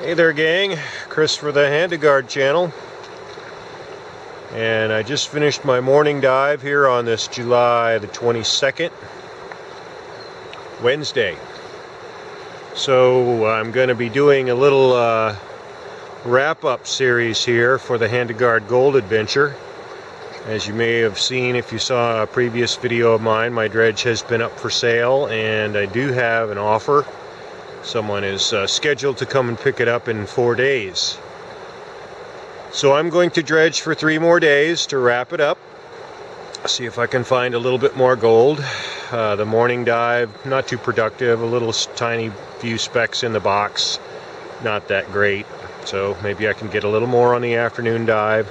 Hey there, gang. Chris for the Handegard channel. And I just finished my morning dive here on this July the 22nd, Wednesday. So I'm going to be doing a little wrap-up series here for the Handegard Gold Adventure. As you may have seen if you saw a previous video of mine, my dredge has been up for sale and I do have an offer. Someone is scheduled to come and pick it up in 4 days. So I'm going to dredge for 3 more days to wrap it up. See if I can find a little bit more gold. The morning dive, not too productive, a little tiny few specks in the box. Not that great. So maybe I can get a little more on the afternoon dive.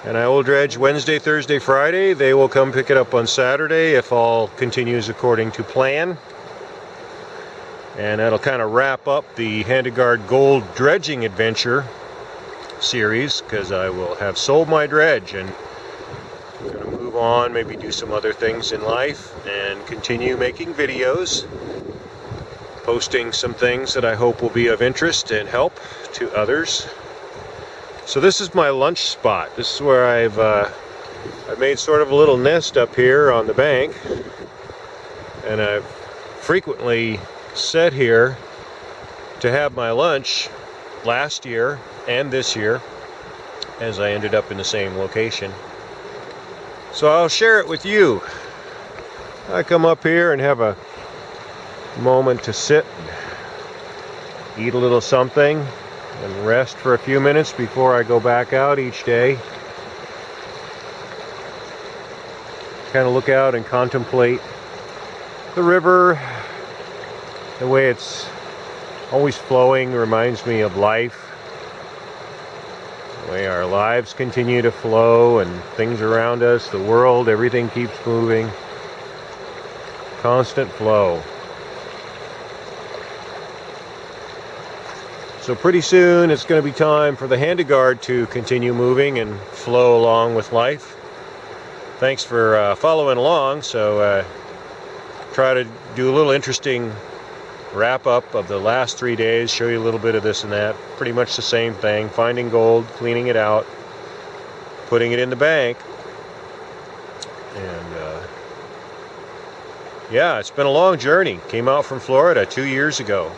And I will dredge Wednesday, Thursday, Friday. They will come pick it up on Saturday if all continues according to plan. And that'll kind of wrap up the Handegard Gold Dredging Adventure series, because I will have sold my dredge and I'm going to move on, maybe do some other things in life and continue making videos, posting some things that I hope will be of interest and help to others. So this is my lunch spot. This is where I've made sort of a little nest up here on the bank, and I've frequently sat here to have my lunch last year and this year, as I ended up in the same location. So I'll share it with you. I come up here and have a moment to sit, eat a little something, and rest for a few minutes before I go back out each day. Kind of look out and contemplate the river. The way it's always flowing reminds me of life. The way our lives continue to flow and things around us, the world, everything keeps moving. Constant flow. So pretty soon it's going to be time for the Handegard to continue moving and flow along with life. Thanks for following along. So try to do a little interesting wrap up of the last 3 days, show you a little bit of this and that. Pretty much the same thing, finding gold, cleaning it out, putting it in the bank. And yeah, it's been a long journey. Came out from Florida 2 years ago.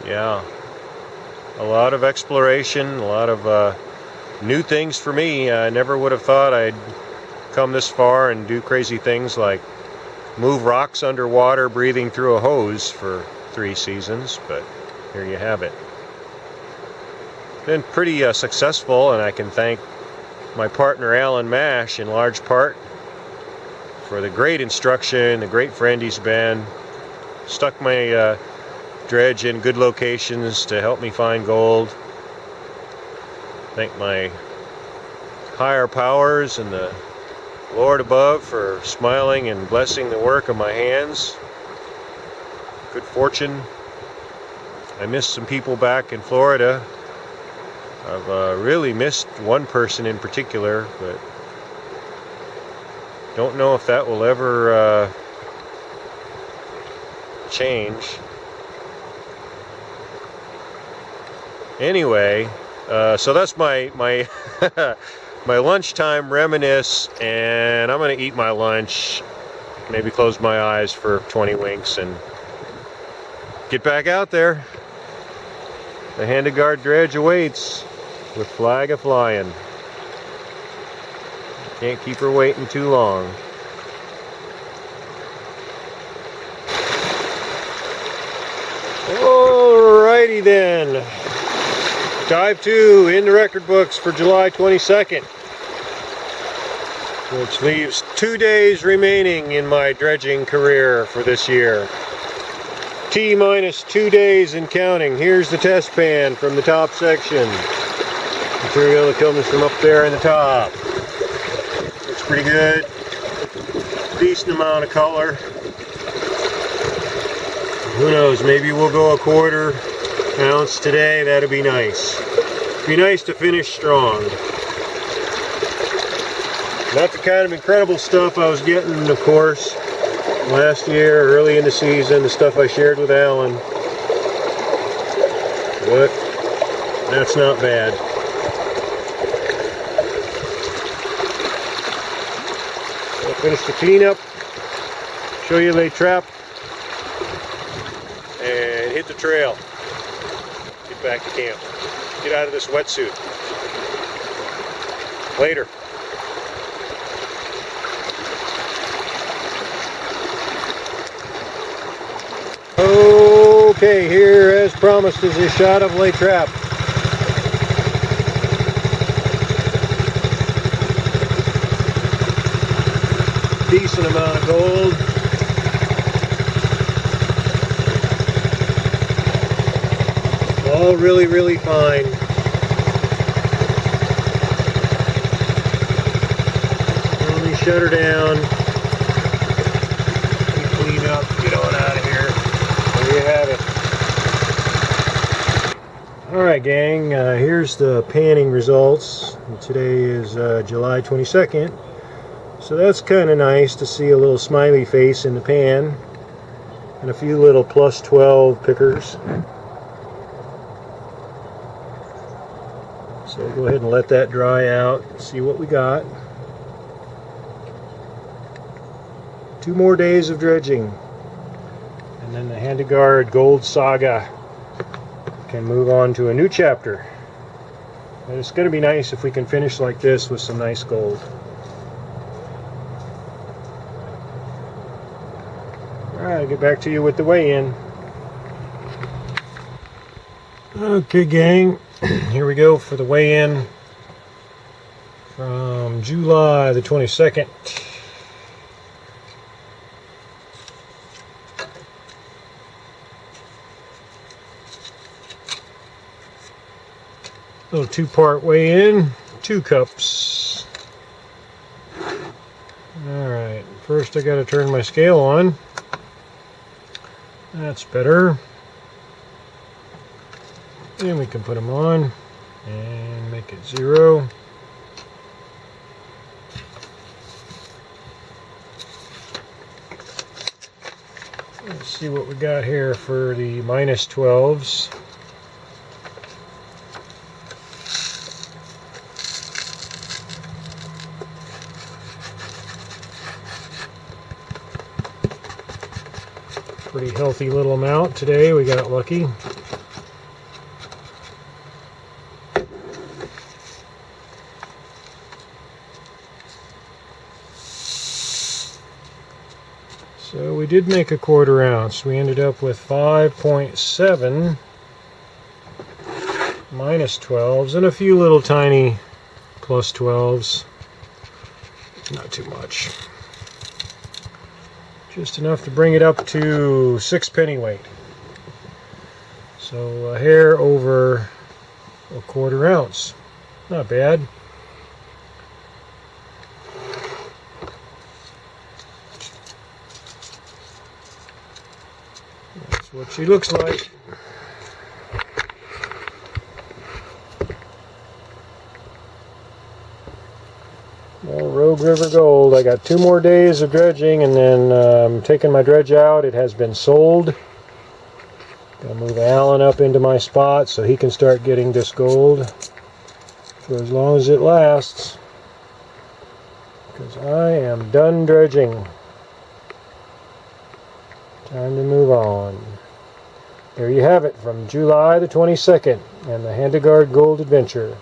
Yeah, a lot of exploration, a lot of new things for me. I never would have thought I'd come this far and do crazy things like move rocks underwater breathing through a hose for 3 seasons, but here you have it. Been pretty successful, and I can thank my partner Alan Mash in large part for the great instruction, the great friend he's been. Stuck my dredge in good locations to help me find gold. Thank my higher powers and the Lord above for smiling and blessing the work of my hands. Good fortune. I missed some people back in Florida. I've really missed one person in particular, but don't know if that will ever change. Anyway, so that's my my lunchtime reminisce, and I'm going to eat my lunch, maybe close my eyes for 20 winks and get back out there. The Handegard dredge awaits with flag a-flying. Can't keep her waiting too long. Alrighty then. Dive 2 in the record books for July 22nd, which leaves 2 days remaining in my dredging career for this year. T-minus 2 days and counting. Here's the test pan from the top section. Material that comes from up there in the top. Looks pretty good. Decent amount of color. Who knows, maybe we'll go a 1/4 ounce today. That'd be nice. Be nice to finish strong. Not the kind of incredible stuff I was getting, of course, last year, early in the season, the stuff I shared with Alan. but that's not bad. I'll finish the cleanup, show you lay trap, and hit the trail. Get back to camp. Get out of this wetsuit. Later. Okay, here as promised is a shot of lay trap. Decent amount of gold. All really, really fine. Let me shut her down. Let me clean up, get on out of here. There you have it. Alright gang, here's the panning results. Today is July 22nd. So that's kind of nice to see a little smiley face in the pan. And a few little plus 12 pickers. So go ahead and let that dry out, see what we got. 2 more days of dredging. And then the Handegard Gold Saga can move on to a new chapter. And it's going to be nice if we can finish like this with some nice gold. Alright, I'll get back to you with the weigh-in. Okay gang, here we go for the weigh-in from July the 22nd. Little 2-part weigh-in, 2 cups. Alright, first I gotta turn my scale on. That's better. And we can put them on and make it 0. Let's see what we got here for the minus 12s. Pretty healthy little amount today, we got lucky. So we did make a 1/4 ounce. We ended up with 5.7 minus 12s and a few little tiny plus 12s. Not too much. Just enough to bring it up to 6 pennyweight. So a hair over a 1/4 ounce. Not bad. That's what she looks like. Well, Rogue River Gold. I got 2 more days of dredging and then I'm taking my dredge out. It has been sold. Gonna move Alan up into my spot so he can start getting this gold for as long as it lasts. Because I am done dredging. Time to move on. There you have it from July the 22nd and the Handegard Gold Adventure.